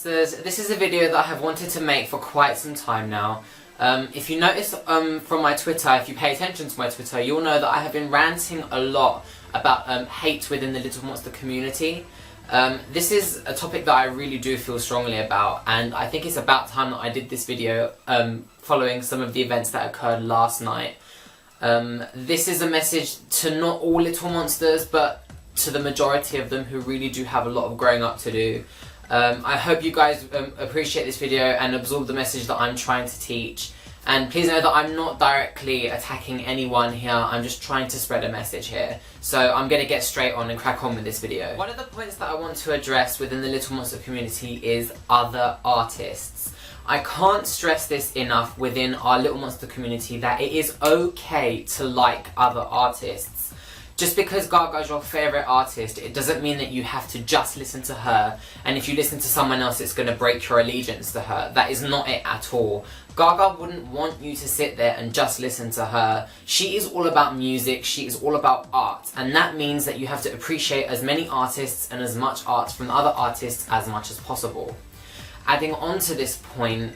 Monsters. This is a video that I have wanted to make for quite some time now. If you notice from my Twitter, if you pay attention to my Twitter, you'll know that I have been ranting a lot about hate within the Little Monster community. This is a topic that I really do feel strongly about, and I think it's about time that I did this video following some of the events that occurred last night. This is a message to not all Little Monsters, but to the majority of them who really do have a lot of growing up to do. I hope you guys appreciate this video and absorb the message that I'm trying to teach. And please know that I'm not directly attacking anyone here, I'm just trying to spread a message here. So I'm going to get straight on and crack on with this video. One of the points that I want to address within the Little Monster community is other artists. I can't stress this enough within our Little Monster community that it is okay to like other artists. Just because Gaga is your favourite artist, it doesn't mean that you have to just listen to her, and if you listen to someone else it's going to break your allegiance to her. That is not it at all. Gaga wouldn't want you to sit there and just listen to her. She is all about music, she is all about art, and that means that you have to appreciate as many artists and as much art from other artists as much as possible. Adding on to this point,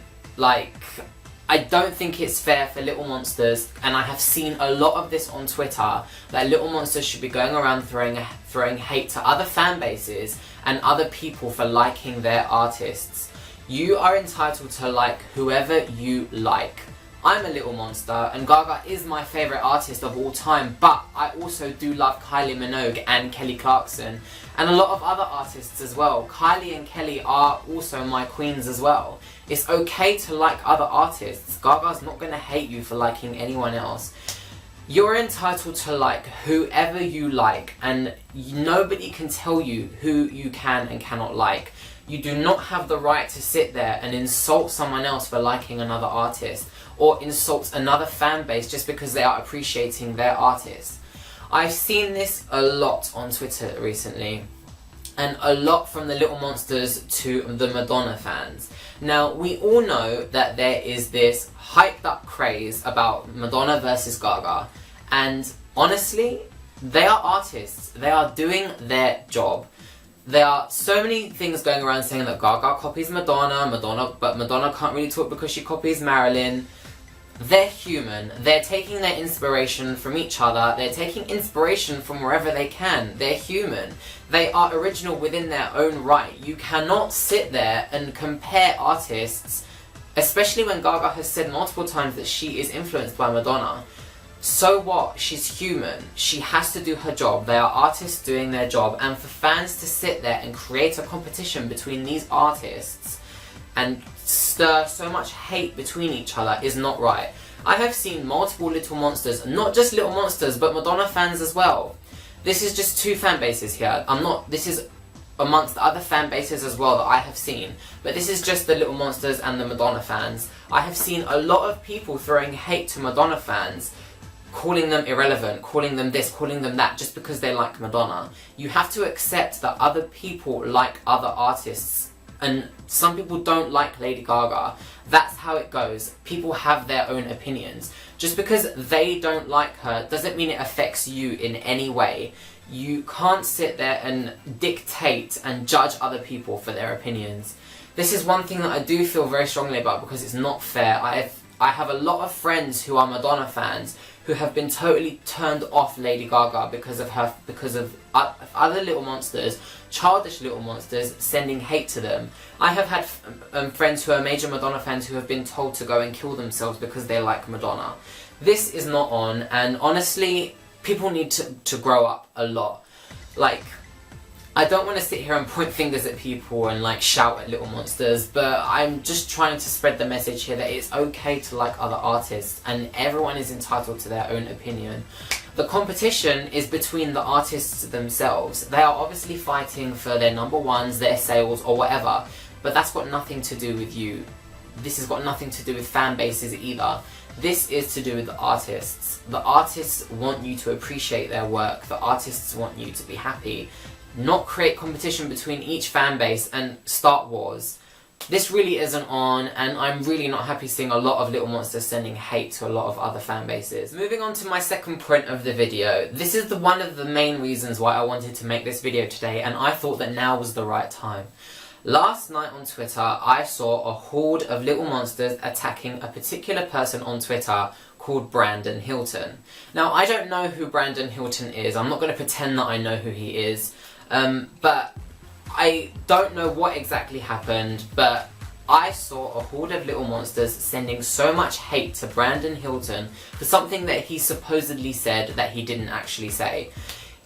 I don't think it's fair for Little Monsters, and I have seen a lot of this on Twitter, that Little Monsters should be going around throwing hate to other fan bases and other people for liking their artists. You are entitled to like whoever you like. I'm a Little Monster, and Gaga is my favourite artist of all time, but I also do love Kylie Minogue and Kelly Clarkson, and a lot of other artists as well. Kylie and Kelly are also my queens as well. It's okay to like other artists. Gaga's not going to hate you for liking anyone else. You're entitled to like whoever you like, and nobody can tell you who you can and cannot like. You do not have the right to sit there and insult someone else for liking another artist, or insult another fan base just because they are appreciating their artist. I've seen this a lot on Twitter recently, and a lot from the Little Monsters to the Madonna fans. Now, we all know that there is this hyped up craze about Madonna versus Gaga, and honestly, they are artists. They are doing their job. There are so many things going around saying that Gaga copies Madonna, but Madonna can't really talk because she copies Marilyn. They're human. They're taking their inspiration from each other. They're taking inspiration from wherever they can. They're human. They are original within their own right. You cannot sit there and compare artists, especially when Gaga has said multiple times that she is influenced by Madonna. So what? She's human. She has to do her job. They are artists doing their job, and for fans to sit there and create a competition between these artists and stir so much hate between each other is not right. I have seen multiple Little Monsters, not just Little Monsters, but Madonna fans as well. This is just two fan bases here. This is amongst the other fan bases as well that I have seen, but this is just the Little Monsters and the Madonna fans. I have seen a lot of people throwing hate to Madonna fans, calling them irrelevant, calling them this, calling them that, just because they like Madonna. You have to accept that other people like other artists, and some people don't like Lady Gaga. That's how it goes. People have their own opinions. Just because they don't like her doesn't mean it affects you in any way. You can't sit there and dictate and judge other people for their opinions. This is one thing that I do feel very strongly about, because it's not fair. I have a lot of friends who are Madonna fans who have been totally turned off Lady Gaga because of other Little Monsters, childish Little Monsters, sending hate to them. I have had friends who are major Madonna fans who have been told to go and kill themselves because they like Madonna. This is not on, and honestly, people need to grow up a lot. I don't want to sit here and point fingers at people and shout at Little Monsters, but I'm just trying to spread the message here that it's okay to like other artists, and everyone is entitled to their own opinion. The competition is between the artists themselves. They are obviously fighting for their number ones, their sales, or whatever, but that's got nothing to do with you. This has got nothing to do with fan bases either. This is to do with the artists. The artists want you to appreciate their work. The artists want you to be happy. Not create competition between each fan base and start wars. This really isn't on, and I'm really not happy seeing a lot of Little Monsters sending hate to a lot of other fan bases. Moving on to my second point of the video. This is one of the main reasons why I wanted to make this video today, and I thought that now was the right time. Last night on Twitter, I saw a horde of little monsters attacking a particular person on Twitter called Brandon Hilton. Now, I don't know who Brandon Hilton is. I'm not going to pretend that I know who he is. But I don't know what exactly happened, but I saw a horde of little monsters sending so much hate to Brandon Hilton for something that he supposedly said that he didn't actually say.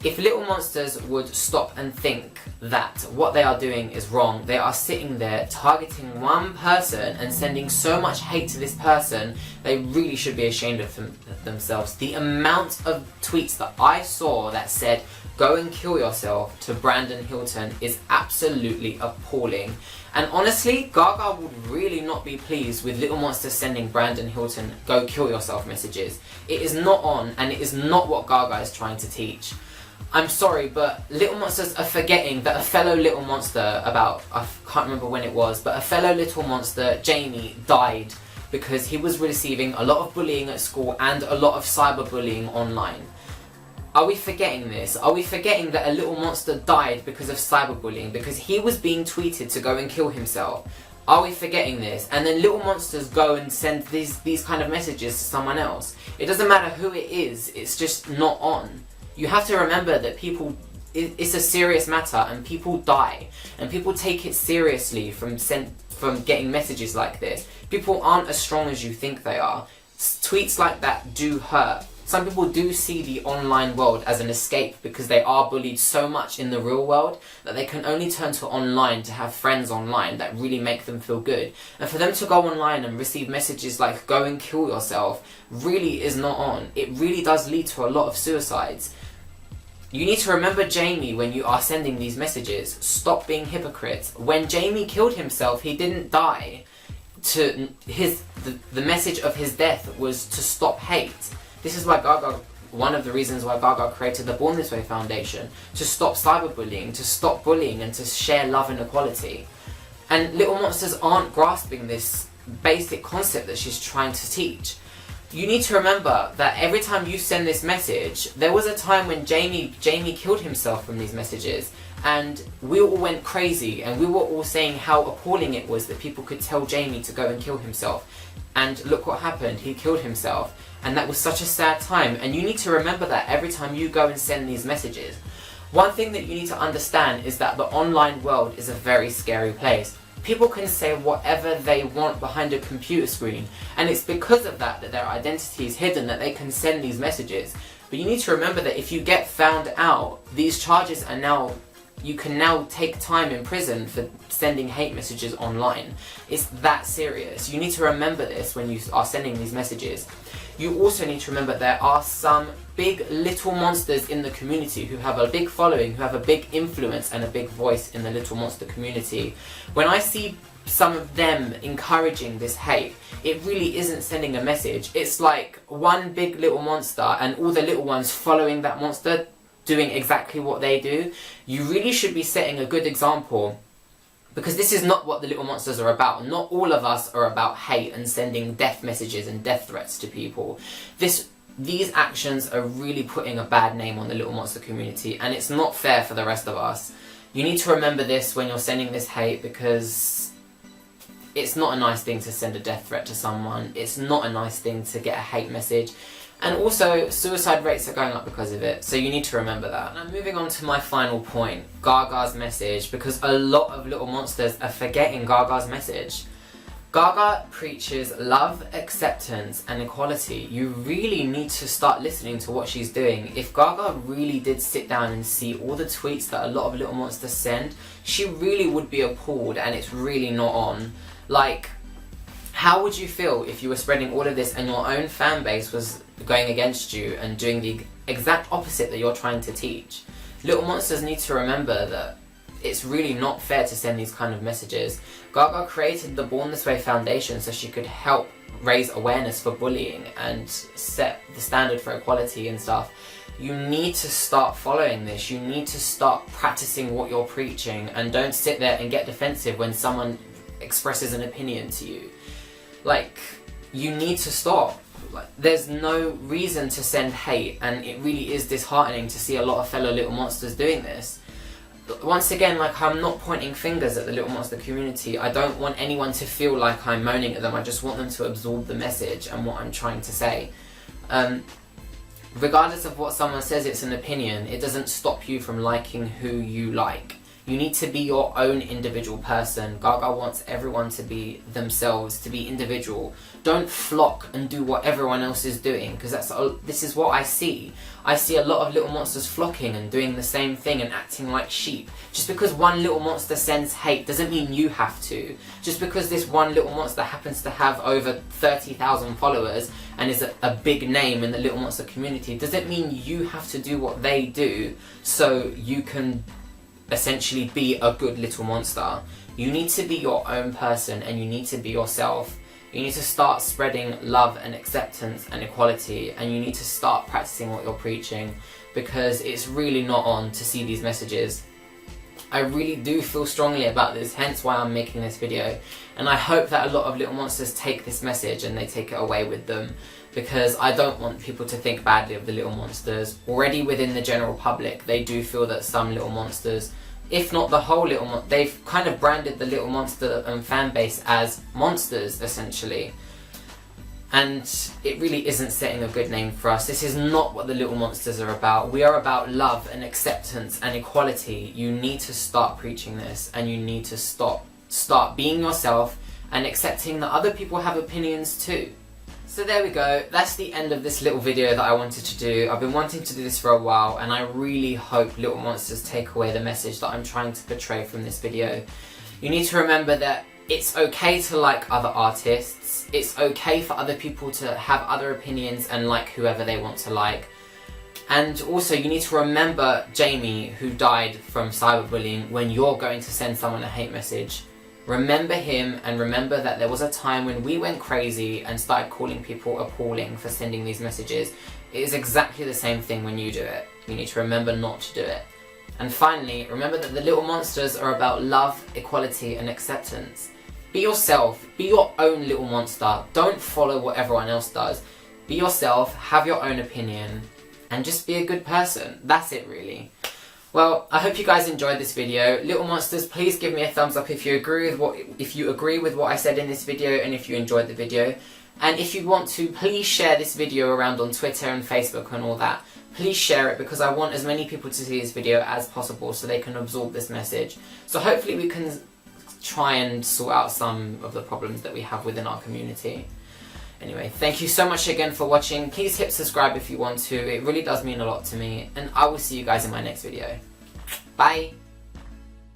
If little monsters would stop and think that what they are doing is wrong, they are sitting there targeting one person and sending so much hate to this person, they really should be ashamed of themselves. The amount of tweets that I saw that said, "Go and kill yourself" to Brandon Hilton is absolutely appalling. And honestly, Gaga would really not be pleased with little monsters sending Brandon Hilton "Go kill yourself" messages. It is not on, and it is not what Gaga is trying to teach. I'm sorry, but little monsters are forgetting that a fellow little monster I can't remember when it was, but a fellow little monster, Jamie, died because he was receiving a lot of bullying at school and a lot of cyberbullying online. Are we forgetting this? Are we forgetting that a little monster died because of cyberbullying, because he was being tweeted to go and kill himself? Are we forgetting this? And then little monsters go and send these kind of messages to someone else. It doesn't matter who it is, it's just not on. You have to remember that it's a serious matter, and people die, and people take it seriously from getting messages like this. People aren't as strong as you think they are. Tweets like that do hurt. Some people do see the online world as an escape because they are bullied so much in the real world that they can only turn to online to have friends online that really make them feel good. And for them to go online and receive messages like "Go and kill yourself" really is not on. It really does lead to a lot of suicides. You need to remember Jamie when you are sending these messages. Stop being hypocrites. When Jamie killed himself, he didn't die. The message of his death was to stop hate. This is why one of the reasons why Gaga created the Born This Way Foundation, to stop cyberbullying, to stop bullying, and to share love and equality. And little monsters aren't grasping this basic concept that she's trying to teach. You need to remember that every time you send this message, there was a time when Jamie killed himself from these messages, and we all went crazy, and we were all saying how appalling it was that people could tell Jamie to go and kill himself. And look what happened, he killed himself. And that was such a sad time, and you need to remember that every time you go and send these messages. One thing that you need to understand is that the online world is a very scary place. People can say whatever they want behind a computer screen, and it's because of that their identity is hidden, that they can send these messages. But you need to remember that if you get found out, these charges are you can now take time in prison for sending hate messages online. It's that serious. You need to remember this when you are sending these messages. You also need to remember there are some big little monsters in the community who have a big following, who have a big influence and a big voice in the little monster community. When I see some of them encouraging this hate, it really isn't sending a message. It's like one big little monster and all the little ones following that monster, doing exactly what they do. You really should be setting a good example, because this is not what the little monsters are about. Not all of us are about hate and sending death messages and death threats to people. These actions are really putting a bad name on the little monster community, and it's not fair for the rest of us. You need to remember this when you're sending this hate, because it's not a nice thing to send a death threat to someone. It's not a nice thing to get a hate message. And also, suicide rates are going up because of it, so you need to remember that. And I'm moving on to my final point, Gaga's message, because a lot of little monsters are forgetting Gaga's message. Gaga preaches love, acceptance, and equality. You really need to start listening to what she's doing. If Gaga really did sit down and see all the tweets that a lot of little monsters send, she really would be appalled, and it's really not on. Like, how would you feel if you were spreading all of this and your own fan base was going against you and doing the exact opposite that you're trying to teach? Little monsters need to remember that it's really not fair to send these kind of messages. Gaga created the Born This Way Foundation so she could help raise awareness for bullying and set the standard for equality and stuff. You need to start following this. You need to start practicing what you're preaching, and don't sit there and get defensive when someone expresses an opinion to you. Like, you need to stop. Like, there's no reason to send hate, and it really is disheartening to see a lot of fellow little monsters doing this. once again, like, I'm not pointing fingers at the Little Monster community. I don't want anyone to feel like I'm moaning at them. I just want them to absorb the message and what I'm trying to say. Regardless of what someone says, it's an opinion. It doesn't stop you from liking who you like. You need to be your own individual person. Gaga wants everyone to be themselves, to be individual. Don't flock and do what everyone else is doing, because this is what I see. I see a lot of Little Monsters flocking and doing the same thing and acting like sheep. Just because one Little Monster sends hate doesn't mean you have to. Just because this one Little Monster happens to have over 30,000 followers and is a big name in the Little Monster community doesn't mean you have to do what they do so you can essentially be a good Little Monster. You need to be your own person and you need to be yourself. You need to start spreading love and acceptance and equality, and you need to start practicing what you're preaching, because it's really not on to see these messages. I really do feel strongly about this, hence why I'm making this video, and I hope that a lot of Little Monsters take this message and they take it away with them, because I don't want people to think badly of the Little Monsters. Already within the general public, they do feel that some Little Monsters, if not the whole Little Monster, they've kind of branded the Little Monster fan base as monsters, essentially. And it really isn't setting a good name for us. This is not what the Little Monsters are about. We are about love and acceptance and equality. You need to start preaching this, and you need to start being yourself and accepting that other people have opinions too. So there we go, that's the end of this little video that I wanted to do. I've been wanting to do this for a while, and I really hope Little Monsters take away the message that I'm trying to portray from this video. You need to remember that it's okay to like other artists, it's okay for other people to have other opinions and like whoever they want to like. And also you need to remember Jamie, who died from cyberbullying, when you're going to send someone a hate message. Remember him, and remember that there was a time when we went crazy and started calling people appalling for sending these messages. It is exactly the same thing when you do it. You need to remember not to do it. And finally, remember that the Little Monsters are about love, equality and acceptance. Be yourself, be your own Little Monster. Don't follow what everyone else does. Be yourself, have your own opinion, and just be a good person. That's it really. Well, I hope you guys enjoyed this video. Little Monsters, please give me a thumbs up if you agree with what I said in this video, and if you enjoyed the video. And if you want to, please share this video around on Twitter and Facebook and all that. Please share it, because I want as many people to see this video as possible so they can absorb this message. So hopefully we can try and sort out some of the problems that we have within our community. Anyway, thank you so much again for watching. Please hit subscribe if you want to. It really does mean a lot to me. And I will see you guys in my next video. Bye!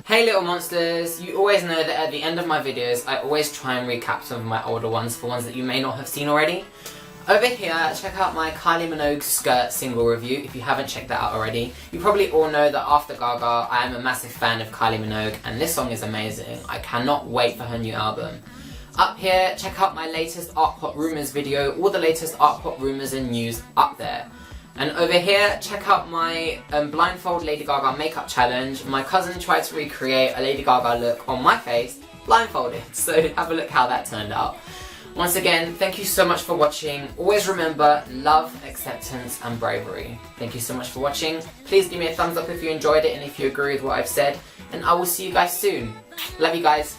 Hey Little Monsters! You always know that at the end of my videos, I always try and recap some of my older ones for ones that you may not have seen already. Over here, check out my Kylie Minogue Skirt single review if you haven't checked that out already. You probably all know that after Gaga, I am a massive fan of Kylie Minogue, and this song is amazing. I cannot wait for her new album. Up here, check out my latest Art Pop Rumours video, all the latest Art Pop rumours and news up there. And over here, check out my blindfold Lady Gaga makeup challenge. My cousin tried to recreate a Lady Gaga look on my face, blindfolded, so have a look how that turned out. Once again, thank you so much for watching. Always remember, love, acceptance and bravery. Thank you so much for watching. Please give me a thumbs up if you enjoyed it and if you agree with what I've said, and I will see you guys soon. Love you guys.